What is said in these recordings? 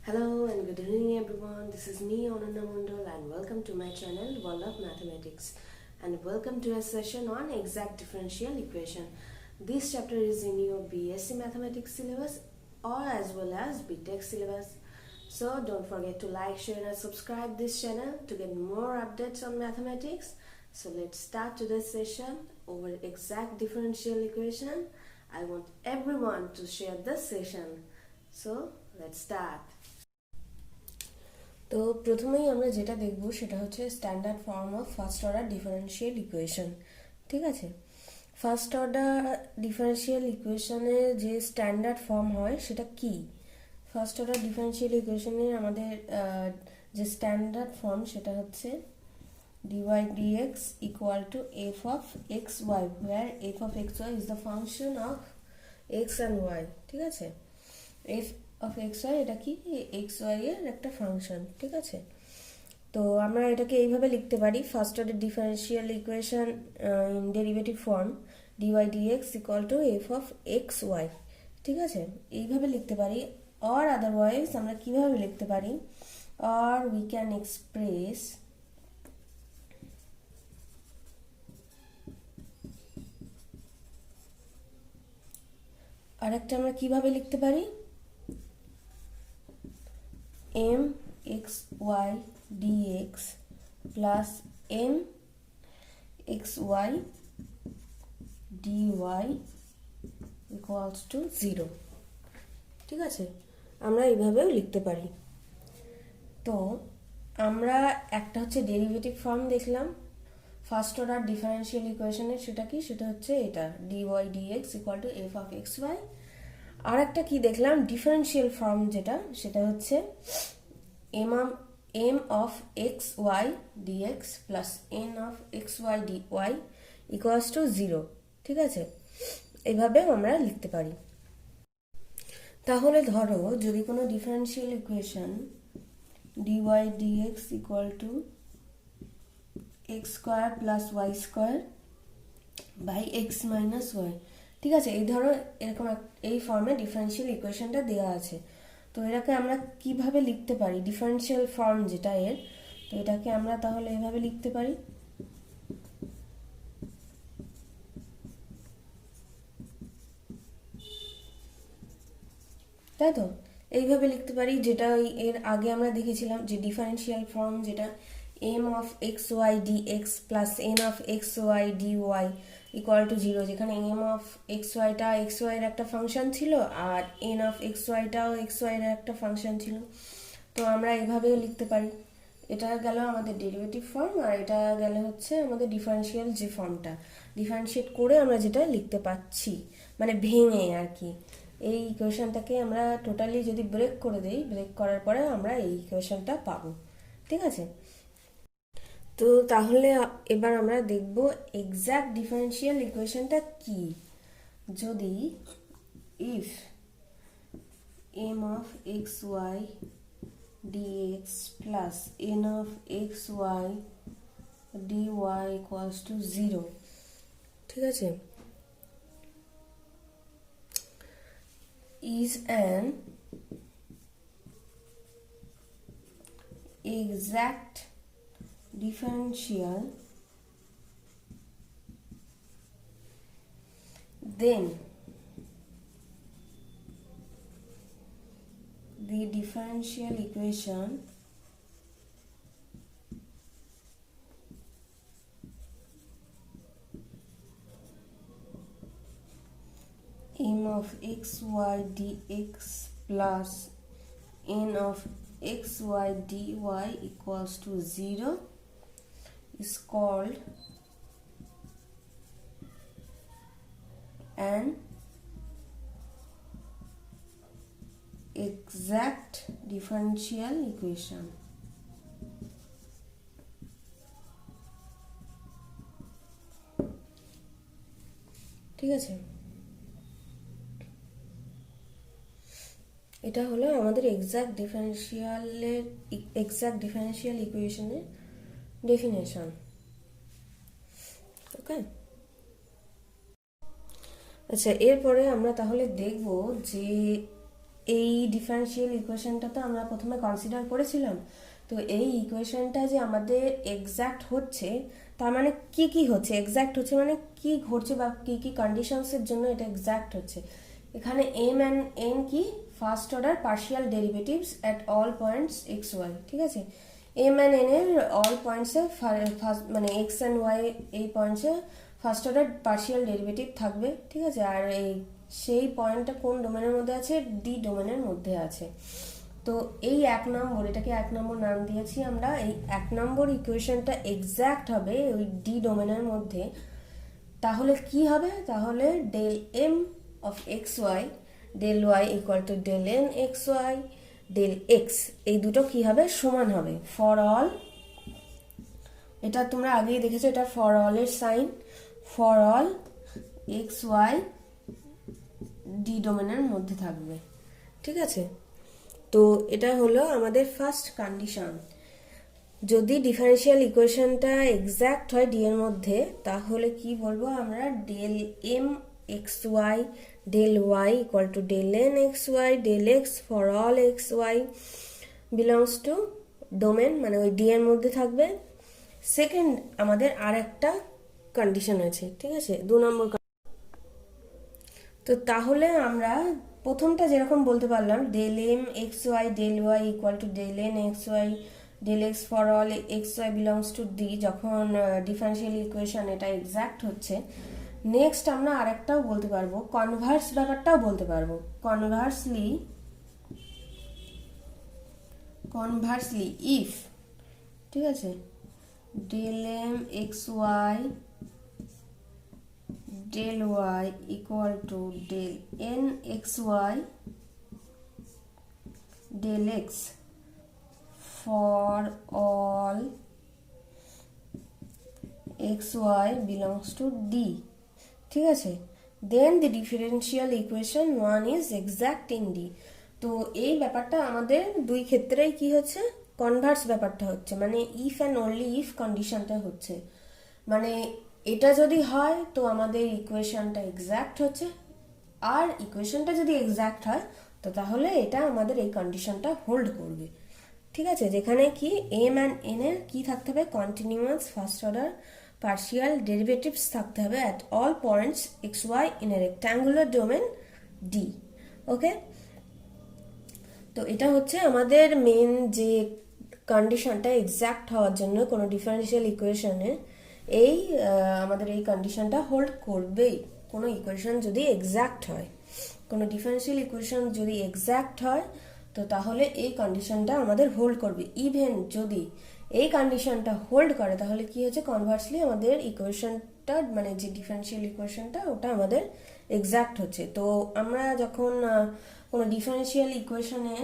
Hello and good evening everyone. This is me Ananda Mondal and welcome to my channel World of Mathematics and welcome to a session on exact differential equation. This chapter is in your BSc Mathematics syllabus or as well as BTech syllabus. So don't forget to like, share and subscribe this channel to get more updates on mathematics. So let's start today's session over exact differential equation. I want everyone to share this session. So let's start. তো প্রথমেই আমরা যেটা দেখব সেটা হচ্ছে standard form of first order differential equation. ঠিক আছে, first order differential ইকুয়েশনের যে স্ট্যান্ডার্ড ফর্ম হয় সেটা কি? ফার্স্ট অর্ডার ডিফারেনশিয়াল ইকুয়েশনের আমাদের যে স্ট্যান্ডার্ড ফর্ম সেটা হচ্ছে dy dx equal to f of xy where f of xy is the function of x and y. ঠিক আছে, f of xy এটা কি xy এর একটা ফাংশন। ঠিক আছে, তো আমরা এটাকে এইভাবে লিখতে পারি first order differential equation in derivative form dy dx equal to f of xy। ঠিক আছে, এইভাবে লিখতে পারি। অর আদারওয়াইজ আমরা কিভাবে লিখতে পারি, or we can express আরেকটা আমরা কিভাবে লিখতে পারি, m x y dx plus m x y dy equals to 0। ঠিক আছে, আমরা এইভাবেও লিখতে পারি। তো আমরা একটা হচ্ছে ডেরিভেটিভ ফর্ম দেখলাম ফার্স্ট অর্ডার ডিফারেনশিয়াল ইকুয়েশনের, সেটা কি, সেটা হচ্ছে এটা dy dx equal to f of xy। আর একটা কি দেখলাম ডিফারেনশিয়াল ফর্ম, যেটা সেটা হচ্ছে m of xy dx plus n of xy dy equals to 0। ঠিক আছে, এইভাবেও আমরা লিখতে পারি। তাহলে ধরো যদি কোনো differential equation dy dx equal to x square plus y square by x minus y, ঠিক আছে, এই ধরো এরকম এই ফর্মে ডিফারেনশিয়াল ইকুয়েশনটা দেওয়া আছে। তো এটাকে আমরা কিভাবে লিখতে পারি, ডিফারেনশিয়াল ফর্ম যেটা এর, তো এটাকে আমরা তাহলে এভাবে লিখতে পারি, তাই তো, এইভাবে লিখতে পারি। যেটা এর আগে আমরা দেখেছিলাম যে ডিফারেনশিয়াল ফর্ম যেটা m of xy dx plus n of xy dy equal to 0, যেখানে m of xyটা xy এর একটা ফাংশন ছিল আর n of xyটাও xy এর একটা ফাংশন ছিল। তো আমরা এভাবেও লিখতে পারি। এটা গেল আমাদের ডেরিভেটিভ ফর্ম, আর এটা গেল হচ্ছে আমাদের ডিফারেনশিয়াল যে ফর্মটা, ডিফারেনশিয়েট করে আমরা যেটা লিখতে পাচ্ছি, মানে ভেঙে আর কি। এই ইকুয়েশনটাকে আমরা টোটালি যদি ব্রেক করে দেই, ব্রেক করার পরে আমরা এই ইকুয়েশনটা পাবো। ঠিক আছে, তো তাহলে এবার আমরা দেখব এক্সাক্ট ডিফারেনশিয়াল ইকুয়েশনটা কি। যদি if m of xy dx plus n of xy dy equals to 0, ঠিক আছে, is an exact differential, then the differential equation m of xy dx plus n of xy dy equals to 0 is called an exact differential equation। ঠিক আছে, এটা হলো আমাদের exact differential ইকুয়েশনের definition. ওকে, আচ্ছা, এরপরে আমরা তাহলে দেখব যে এই ডিফারেন্সিয়াল ইকুয়েশনটা তো আমরা প্রথমে কনসিডার করেছিলাম। তো এই ইকুয়েশনটা যে আমাদের এক্স্যাক্ট হচ্ছে, তার মানে কি কি হচ্ছে, এক্স্যাক্ট হচ্ছে মানে কি ঘটছে বা কি কি কন্ডিশনসের জন্য এটা এক্স্যাক্ট হচ্ছে। এখানে এম অ্যান্ড এন কি, first order partial derivatives at all points x y, ঠিক আছে। এম অ্যান্ড এন এর অল পয়েন্টসে ফার্স্ট মানে এক্স অ্যান্ড ওয়াই এই পয়েন্টসে ফার্স্ট অর্ডার পার্শিয়াল ডেরিভেটিভ থাকবে, ঠিক আছে। আর এই সেই পয়েন্টটা কোন ডোমেনের মধ্যে আছে, ডি ডোমেনের মধ্যে আছে। তো এই 1 নম্বর, এটাকে 1 নম্বর নাম দিয়েছি আমরা। এই 1 নম্বর ইকুয়েশনটা এক্স্যাক্ট হবে ওই ডি ডোমেনের মধ্যে। তাহলে কি হবে, তাহলে del M of x y del y equal to del N x y del x, এই দুটো কি হবে, সমান হবে ফর অল। এটা তোমরা আগেই দেখেছো, এটা ফর অল এর sign, for all x y D ডোমেনের মধ্যে থাকবে, ঠিক আছে। তো এটা হলো আমাদের ফার্স্ট কন্ডিশন। যদি ডিফারেন্সিয়াল ইকুয়েশনটা এক্স্যাক্ট হয় ডি এর মধ্যে, তাহলে কি বলবো আমরা, del M x y del y equal to del N x y del x for all x y belongs to domain, মানে ওই ডি এর মধ্যে থাকবে। সেকেন্ড আমাদের আর একটা কন্ডিশন আছে, ঠিক আছে, 2 নম্বর। তো তাহলে আমরা প্রথমটা যেরকম বলতে পারলাম, del M x y del y equal to del N x y del x for all x y belongs to D, যখন ডিফারেন্সিয়াল ইকুয়েশন এটা এক্স্যাক্ট হচ্ছে। নেক্সট আমরা আরেকটাও বলতে পারবো, কনভার্স ব্যাপারটাও বলতে পারবো। কনভার্সলি ইফ, ঠিক আছে, del M x y del y equal to del n xy del x for all xy belongs to d, ঠিক আছে। then the differential equation 1 is exact in d। তো এই ব্যাপারটা আমাদের দুই ক্ষেত্রেই কি হচ্ছে, কনভার্স ব্যাপারটা হচ্ছে, মানে ইফ অ্যান্ড অনলি ইফ কন্ডিশনটা হচ্ছে। মানে এটা যদি হয় তো আমাদের ইকুয়েশনটা এক্স্যাক্ট হচ্ছে, আর ইকুয়েশনটা যদি এক্স্যাক্ট হয় তো তাহলে এটা আমাদের এই কন্ডিশনটা হোল্ড করবে, ঠিক আছে। যেখানে কি এম অ্যান্ড এন এর কি থাকতে হবে, continuous first order partial derivatives থাকতে হবে at all points x y in a rectangular domain D, okay. তো এটা হচ্ছে আমাদের মেন যে কন্ডিশনটা এক্স্যাক্ট হওয়ার জন্য কোনো ডিফারেন্সিয়াল ইকুয়েশনে এই আমাদের এই কন্ডিশনটা হোল্ড করবেই। কোনো ইকুয়েশন যদি এক্স্যাক্ট হয়, কোনো ডিফারেন্সিয়াল ইকুয়েশন যদি এক্স্যাক্ট হয়, তো তাহলে এই কন্ডিশনটা আমাদের হোল্ড করবে। ইভেন যদি এই কন্ডিশনটা হোল্ড করে, তাহলে কি হচ্ছে, কনভার্সলি আমাদের ইকুয়েশনটা মানে যে ডিফারেন্সিয়াল ইকুয়েশনটা ওটা আমাদের এক্স্যাক্ট হচ্ছে। তো আমরা যখন কোনো ডিফারেন্সিয়াল ইকুয়েশনে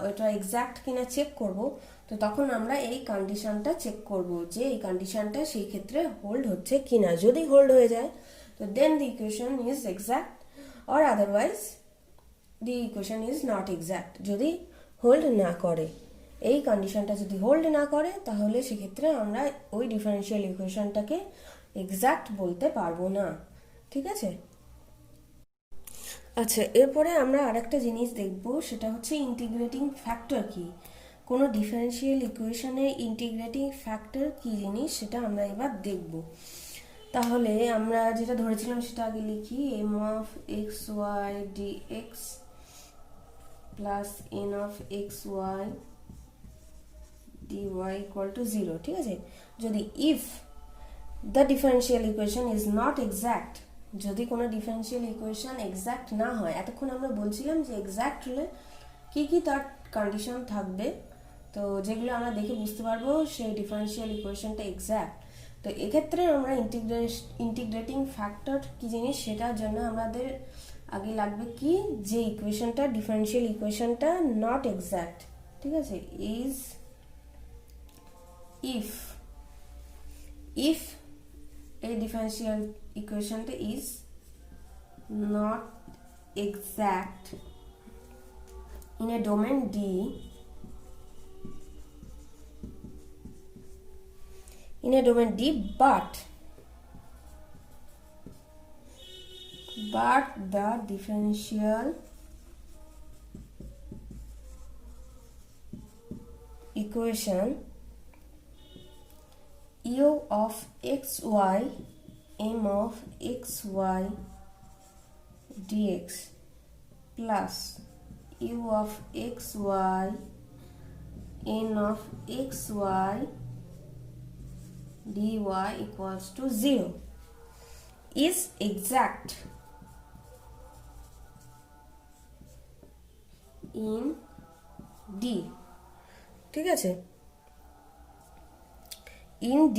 ওটা এক্স্যাক্ট কিনা চেক করব, তো তখন আমরা এই কন্ডিশনটা চেক করব যে এই কন্ডিশনটা সেই ক্ষেত্রে হোল্ড হচ্ছে কিনা। যদি হোল্ড হয়ে যায় তো then the equation is exact, or otherwise the equation is not exact. যদি হোল্ড না করে, এই কন্ডিশনটা যদি হোল্ড না করে, তাহলে সেক্ষেত্রে আমরা ওই ডিফারেন্সিয়াল ইকুয়েশনটাকে এক্স্যাক্ট বলতে পারবো না, ঠিক আছে। আচ্ছা, এরপরে আমরা আরেকটা জিনিস দেখব, সেটা হচ্ছে ইন্টিগ্রেটিং ফ্যাক্টর কি। কোনো ডিফারেন্সিয়াল ইকুয়েশনের ইন্টিগ্রেটিং ফ্যাক্টর কি জিনিস, সেটা আমরা এবার দেখব। তাহলে আমরা যেটা ধরেছিলাম সেটা আগে লিখি, M of x y d x plus N of x y d y equal to 0, ঠিক আছে। যদি if the differential equation is not exact, যদি কোনো ডিফারেন্সিয়াল ইকুয়েশন এক্স্যাক্ট না হয়, এতক্ষণ আমরা বলছিলাম যে এক্স্যাক্ট হলে কি কি তার কন্ডিশন থাকবে, তো যেগুলো আমরা দেখে বুঝতে পারবো সেই ডিফারেন্সিয়াল ইকুয়েশনটা এক্স্যাক্ট। তো এক্ষেত্রে আমরা ইন্টিগ্রেটিং ফ্যাক্টর কি জিনিস, সেটার জন্য আমাদের আগে লাগবে কি, যে ইকুয়েশনটা ডিফারেন্সিয়াল ইকুয়েশনটা নট এক্স্যাক্ট, ঠিক আছে, ইজ ইফ এই ডিফারেন্সিয়াল ইকুয়েশনটা is not exact in a domain D, but the differential equation u of xy m of xy dx plus u of xy n of xy dy equals to 0 is exact in D, ঠিক আছে, in D,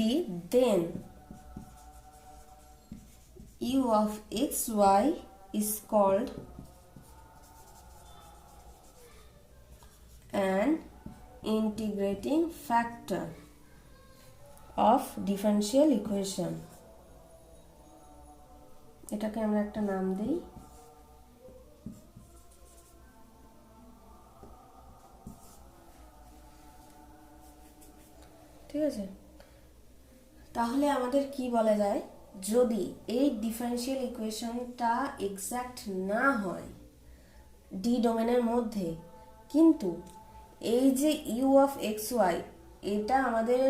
then u of xy is called an integrating factor of differential equation. এটাকে আমরা একটা নাম দেই, ঠিক আছে। তাহলে আমাদের কি বলা যায়, যদি এই ডিফারেন্সিয়াল ইকুয়েশনটা এক্সাক্ট না হয় ডি ডোমেনের মধ্যে, কিন্তু এই যে ইউ অফ এক্স ওয়াই এটা আমাদের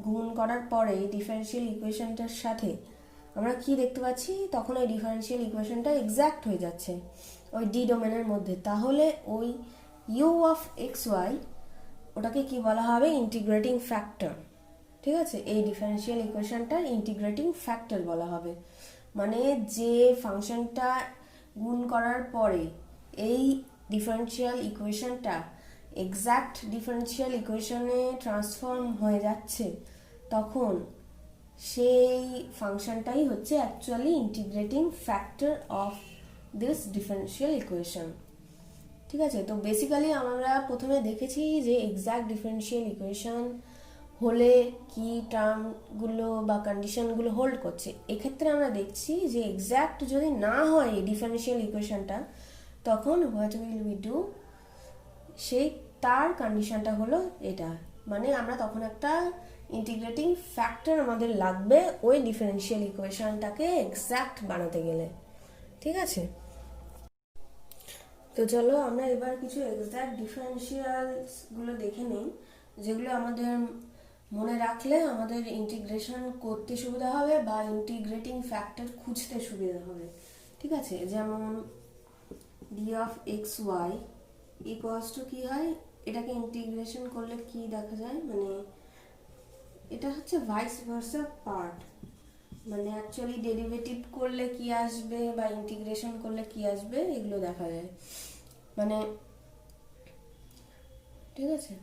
গুণ করার পরে ডিফারেন্সিয়াল ইকুয়েশনটার সাথে আমরা কি দেখতে পাচ্ছি, তখন ওই ডিফারেন্সিয়াল ইকুয়েশনটা এক্সাক্ট হয়ে যাচ্ছে ওই ডি ডোমেনের মধ্যে, তাহলে ওই ইউ অফ এক্স ওয়াই ওটাকে কি বলা হবে, ইন্টিগ্রেটিং ফ্যাক্টর, ঠিক আছে। এই ডিফারেন্সিয়াল ইকুয়েশনটার ইন্টিগ্রেটিং ফ্যাক্টর বলা হবে, মানে যে ফাংশনটা গুণ করার পরে এই ডিফারেন্সিয়াল ইকুয়েশনটা এক্সাক্ট ডিফারেন্সিয়াল ইকুয়েশনে ট্রান্সফর্ম হয়ে যাচ্ছে, তখন সেই ফাংশনটাই হচ্ছে actually integrating factor of this differential equation, ঠিক আছে। তো বেসিক্যালি আমরা প্রথমে দেখেছি যে এক্সাক্ট ডিফারেন্সিয়াল ইকুয়েশন হলে কি টার্মগুলো বা কন্ডিশনগুলো হোল্ড করছে। এক্ষেত্রে আমরা দেখছি যে এক্সাক্ট যদি না হয় ডিফারেন্সিয়াল ইকুয়েশনটা, তখন হোয়াট উইল উই ডু, সেই তার কন্ডিশনটা হলো এটা, মানে আমরা তখন একটা ইন্টিগ্রেটিং ফ্যাক্টর আমাদের লাগবে ওই ডিফারেন্সিয়াল ইকুয়েশনটাকে এক্সাক্ট বানাতে গেলে, ঠিক আছে। তো চলো আমরা এবার কিছু এক্সাক্ট ডিফারেন্সিয়ালসগুলো দেখে নিই, যেগুলো আমাদের মনে রাখলে আমাদের ইন্টিগ্রেশন করতে সুবিধা হবে বা ইন্টিগ্রেটিং ফ্যাক্টর খুঁজতে সুবিধা হবে, ঠিক আছে। যেমন d of x y equals to কি হয়, এটাকে ইন্টিগ্রেশন করলে কি দেখা যায়, মানে এটা হচ্ছে ভাইস ভার্সা পার্ট, মানে অ্যাকচুয়ালি ডেরিভেটিভ করলে কি আসবে বা ইন্টিগ্রেশন করলে কি আসবে এগুলো দেখা যায়, মানে ঠিক আছে।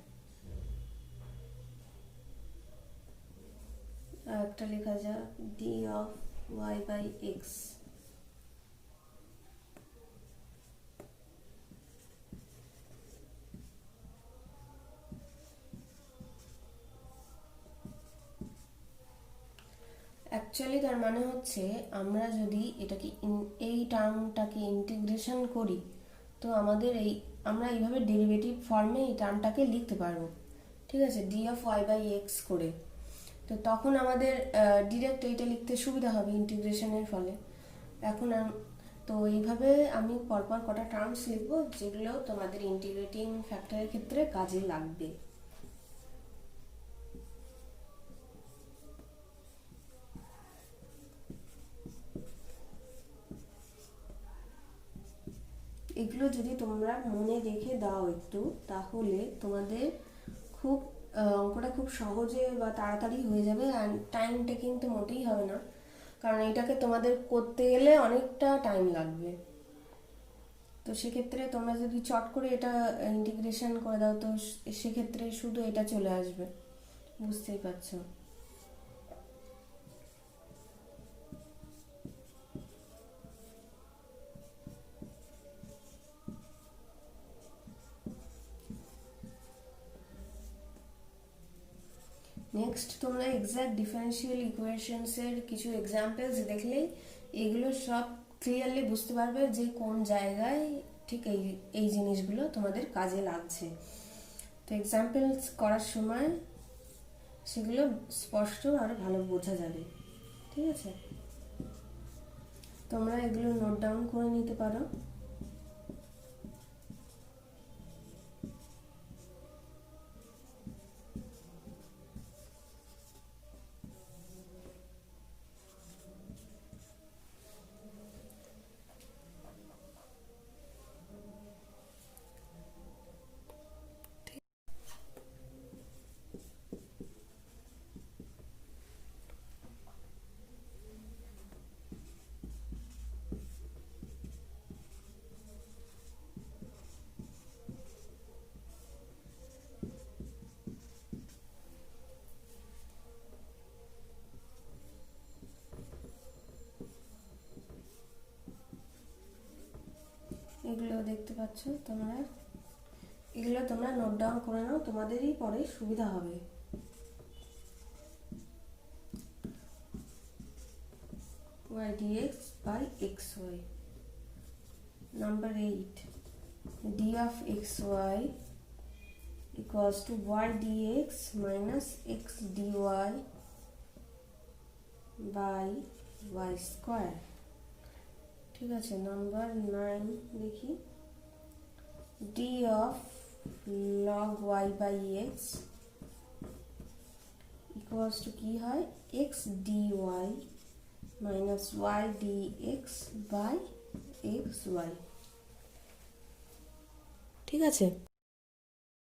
আর একটা লেখা যাক d of y by x, actually তার মানে হচ্ছে আমরা যদি এটাকে এই টার্মটাকে ইন্টিগ্রেশন করি, তো আমাদের আমরা এইভাবে ডেরিভেটিভ ফর্মে এই টার্মটাকে লিখতে পারবো, ঠিক আছে, d of y by x করে। তো তখন আমাদের ডিরেক্ট এইটা লিখতে সুবিধা হবে ইন্টিগ্রেশনের ফলে। এখন তো এইভাবে আমি পরপর কটা টার্মস লিখবো যেগুলো তোমাদের ইন্টিগ্রেটিং ফ্যাক্টরের ক্ষেত্রে কাজে লাগবে। এগুলো যদি তোমরা মনে রেখে দাও একটু, তাহলে তোমাদের খুব অঙ্কটা খুব সহজে বা তাড়াতাড়ি হয়ে যাবে, অ্যান্ড টাইম টেকিং তো মোটেই হবে না, কারণ এটাকে তোমাদের করতে গেলে অনেকটা টাইম লাগবে। তো সেক্ষেত্রে তোমরা যদি চট করে এটা ইন্টিগ্রেশন করে দাও, তো সেক্ষেত্রে শুধু এটা চলে আসবে, বুঝতেই পারছো। নেক্সট তোমরা এক্সাক্ট ডিফারেন্সিয়াল ইকুয়েশনসের কিছু এক্সাম্পলস দেখলেই এগুলো সব ক্লিয়ারলি বুঝতে পারবে যে কোন জায়গায় ঠিক এই জিনিসগুলো তোমাদের কাজে লাগছে। তো এক্সাম্পলস করার সময় সেগুলো স্পষ্ট আর ভালো বোঝা যাবে, ঠিক আছে। তোমরা এগুলো নোট ডাউন করে নিতে পারো। এটাও দেখতে পাচ্ছ তোমরা, এগুলো তোমরা নোট ডাউন করে নাও, তোমাদেরই পরে সুবিধা হবে। y dx by xy. Number 8, d of xy equals to y dx minus x dy by y square. ঠিক আছে, নাম্বার 9 দেখি, d of log y by x equals to কি হয়, x dy minus y dx by xy। ঠিক আছে।